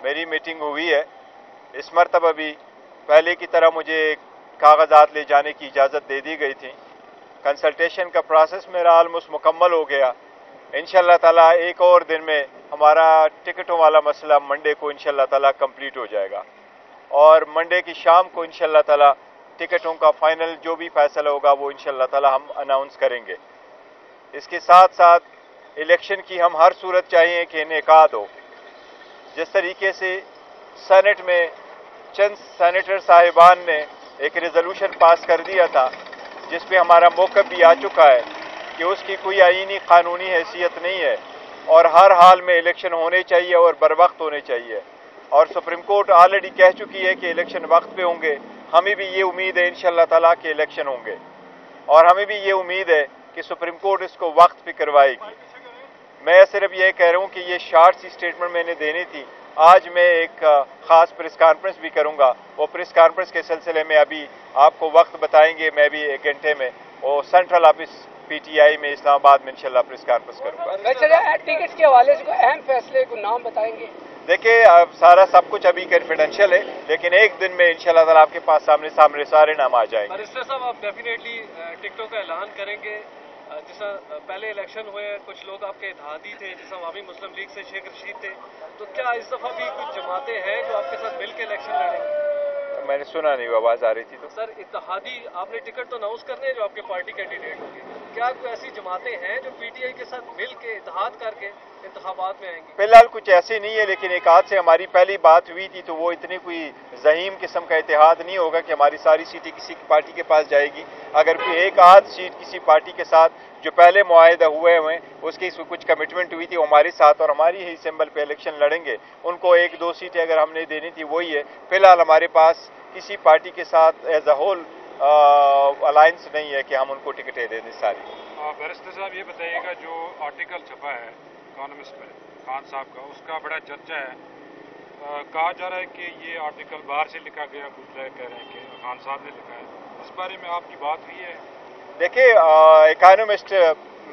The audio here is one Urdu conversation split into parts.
میری میٹنگ ہوئی ہے. اس مرتبہ بھی پہلے کی طرح مجھے کاغذات لے جانے کی اجازت دے دی گئی تھی. کنسلٹیشن کا پروسیس میرا آلموسٹ مکمل ہو گیا. انشاءاللہ تعالیٰ ایک اور دن میں ہمارا ٹکٹوں والا مسئلہ منڈے کو انشاءاللہ تعالیٰ کمپلیٹ ہو جائے گا، اور منڈے کی شام کو انشاءاللہ تعالیٰ ٹکٹوں کا فائنل جو بھی فیصلہ ہوگا وہ انشاءاللہ تعالیٰ ہم اناؤنس کریں گے. اس کے ساتھ ساتھ الیکشن کی ہم ہر صورت چاہیے کہ انعقاد ہو. جس طریقے سے سینٹ میں چند سینیٹر صاحبان نے ایک ریزولوشن پاس کر دیا تھا جس پہ ہمارا موقف بھی آ چکا ہے کہ اس کی کوئی آئینی قانونی حیثیت نہیں ہے اور ہر حال میں الیکشن ہونے چاہیے اور بر وقت ہونے چاہیے. اور سپریم کورٹ آلریڈی کہہ چکی ہے کہ الیکشن وقت پہ ہوں گے. ہمیں بھی یہ امید ہے انشاءاللہ تعالیٰ کہ الیکشن ہوں گے، اور ہمیں بھی یہ امید ہے کہ سپریم کورٹ اس کو وقت پہ کروائے گی. میں صرف یہ کہہ رہا ہوں کہ یہ شارٹ سی سٹیٹمنٹ میں نے دینی تھی. آج میں ایک خاص پریس کانفرنس بھی کروں گا. وہ پریس کانفرنس کے سلسلے میں ابھی آپ کو وقت بتائیں گے. میں بھی 1 گھنٹے میں وہ central office P T I میں اسلام آباد میں انشاءاللہ پریس کانفرنس کروں گا. ٹکٹ کے حوالے سے کوئی اہم فیصلے کو نام بتائیں گے؟ دیکھیے سارا سب کچھ ابھی کنفیڈینشیل ہے، لیکن ایک دن میں انشاءاللہ تعالیٰ آپ کے پاس سامنے سارے نام آ جائیں گے. بریسٹر صاحب، آپ ڈیفینیٹلی ٹکٹوں کا اعلان کریں گے. جیسا پہلے الیکشن ہوئے کچھ لوگ آپ کے اتحادی تھے، جیسا عوامی مسلم لیگ سے شیخ رشید تھے، تو کیا اس دفعہ بھی کچھ جماعتیں ہیں جو آپ کے ساتھ مل کے الیکشن لڑیں گے؟ میں نے سنا نہیں، آواز آ رہی تھی تو. سر، اتحادی آپ نے ٹکٹ تو اناؤنس کرنے ہیں جو آپ کے پارٹی کینڈیڈیٹ ہوں گے، کیا کوئی ایسی جماعتیں ہیں جو پی ٹی آئی کے ساتھ مل کے اتحاد کر کے انتخابات میں آئیں گی؟ فی الحال کچھ ایسی نہیں ہے، لیکن ایک آدھ سے ہماری پہلی بات ہوئی تھی تو وہ اتنی کوئی ذہیم قسم کا اتحاد نہیں ہوگا کہ ہماری ساری سیٹیں کسی پارٹی کے پاس جائے گی. اگر کوئی ایک آدھ سیٹ کسی پارٹی کے ساتھ جو پہلے معاہدہ ہوئے اس کی کچھ کمٹمنٹ ہوئی تھی وہ ہمارے ساتھ اور ہماری ہی سمبل پہ الیکشن لڑیں گے، ان کو 1-2 سیٹیں اگر ہم نے دینی تھی وہی ہے. فی الحال ہمارے پاس کسی پارٹی کے ساتھ ایز اے ہول الائنس نہیں ہے کہ ہم ان کو ٹکٹیں دے دیں ساری. بیرسٹر صاحب یہ بتائیے گا، جو آرٹیکل چھپا ہے اکانومسٹ میں خان صاحب کا، اس کا بڑا چرچا ہے. کہا جا رہا ہے کہ یہ آرٹیکل باہر سے لکھا گیا، کچھ لوگ کہہ رہے ہیں کہ خان صاحب نے لکھا ہے. اس بارے میں آپ کی بات ہوئی ہے؟ دیکھیے اکانومسٹ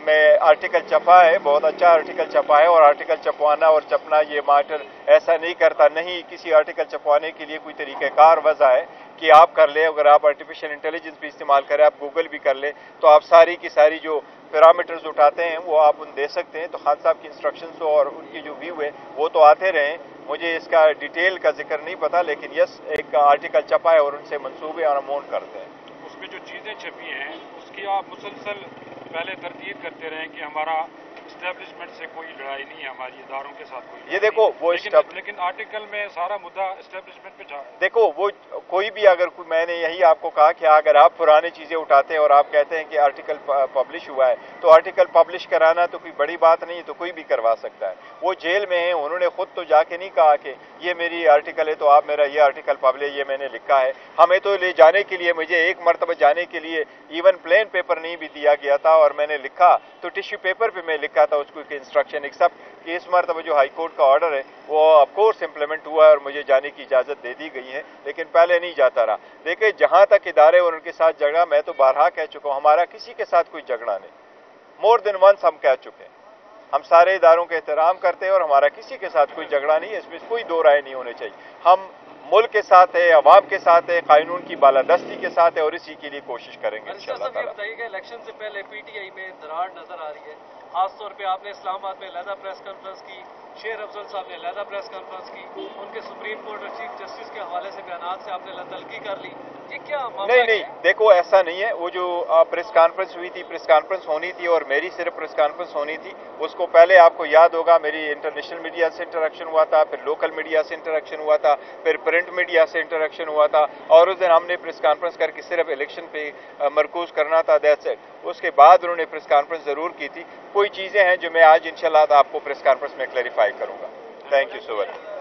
میں آرٹیکل چھپا ہے، بہت اچھا آرٹیکل چھپا ہے، اور آرٹیکل چھپوانا اور چھپنا یہ میٹر ایسا نہیں کرتا. نہیں، کسی آرٹیکل چھپوانے کے لیے کوئی طریقہ کار وضع ہے کہ آپ کر لیں. اگر آپ آرٹیفیشل انٹیلیجنس بھی استعمال کریں، آپ گوگل بھی کر لیں، تو آپ ساری کی ساری جو پیرامیٹرز اٹھاتے ہیں وہ آپ ان دے سکتے ہیں. تو خان صاحب کی انسٹرکشنز اور ان کی جو ویو ہے وہ تو آتے رہے. مجھے اس کا ڈیٹیل کا ذکر نہیں پتا، لیکن یس ایک آرٹیکل چھپا ہے اور ان سے منصوبے اور اماؤنٹ کرتے ہیں. اس میں جو چیزیں چھپی ہیں اس کی آپ مسلسل پہلے تردید کرتے رہے کہ ہمارا اسٹیبلشمنٹ سے کوئی لڑائی نہیں ہے، ہماری اداروں کے ساتھ کوئی یہ دیکھو وہ لیکن آرٹیکل میں سارا مدعا اسٹیبلشمنٹ پہ جا. دیکھو وہ کوئی بھی اگر میں نے یہی آپ کو کہا کہ اگر آپ پرانی چیزیں اٹھاتے ہیں اور آپ کہتے ہیں کہ آرٹیکل پبلش ہوا ہے تو آرٹیکل پبلش کرانا تو کوئی بڑی بات نہیں، تو کوئی بھی کروا سکتا ہے. وہ جیل میں ہیں، انہوں نے خود تو جا کے نہیں کہا کہ یہ میری آرٹیکل ہے تو آپ میرا یہ آرٹیکل پبلش یہ میں نے لکھا ہے. ہمیں تو لے جانے کے لیے، مجھے ایک مرتبہ جانے کے لیے ایون پلین پیپر نہیں بھی دیا گیا تھا، اور میں نے لکھا تو ٹیشو پیپر پہ میں لکھا تھا اس کو انسٹرکشن، ایکسپٹ کہ اس مرتبہ جو ہائی کورٹ کا آرڈر ہے وہ آف کورس امپلیمنٹ ہوا ہے اور مجھے جانے کی اجازت دے دی گئی ہے، لیکن پہلے نہیں جاتا رہا. دیکھیں جہاں تک ادارے اور ان کے ساتھ جھگڑا، میں تو بارہا کہہ چکا ہوں ہمارا کسی کے ساتھ کوئی جھگڑا نہیں. مور دین ونس ہم کہہ چکے ہیں ہم سارے اداروں کا احترام کرتے ہیں اور ہمارا کسی کے ساتھ کوئی جھگڑا نہیں ہے. اس میں کوئی دو رائے نہیں ہونے چاہیے. ہم ملک کے ساتھ ہے، عوام کے ساتھ ہے، قانون کی بالادستی کے ساتھ ہے، اور اسی کے لیے کوشش کریں گے انشاءاللہ تعالیٰ. بتائیے کہ الیکشن سے پہلے پی ٹی آئی میں دراڑ نظر آ رہی ہے، خاص طور پہ آپ نے اسلام آباد میں علیحدہ پریس کانفرنس کی، شیر افضل صاحب نے علیحدہ پریس کانفرنس کی، ان کے سپریم کورٹ اور چیف جسٹس کے حوالے سے بیانات سے آپ نے تلقی کر لی. یہ کیا معاملہ؟ نہیں دیکھو ایسا نہیں ہے. وہ جو پریس کانفرنس ہوئی تھی، پریس کانفرنس ہونی تھی اور میری صرف پریس کانفرنس ہونی تھی. اس کو پہلے آپ کو یاد ہوگا میری انٹرنیشنل میڈیا سے انٹریکشن ہوا تھا، پھر لوکل میڈیا سے انٹریکشن ہوا تھا، پھر پرنٹ میڈیا سے انٹریکشن ہوا تھا، اور اس دن ہم نے پریس کانفرنس کر کے صرف الیکشن پہ مرکوز کرنا تھا. That's it. اس کے بعد انہوں نے پریس کانفرنس ضرور کی تھی. کوئی چیزیں ہیں جو میں آج انشاءاللہ آپ کو پریس کانفرنس میں کلیریفائی کروں گا. Thank you so much.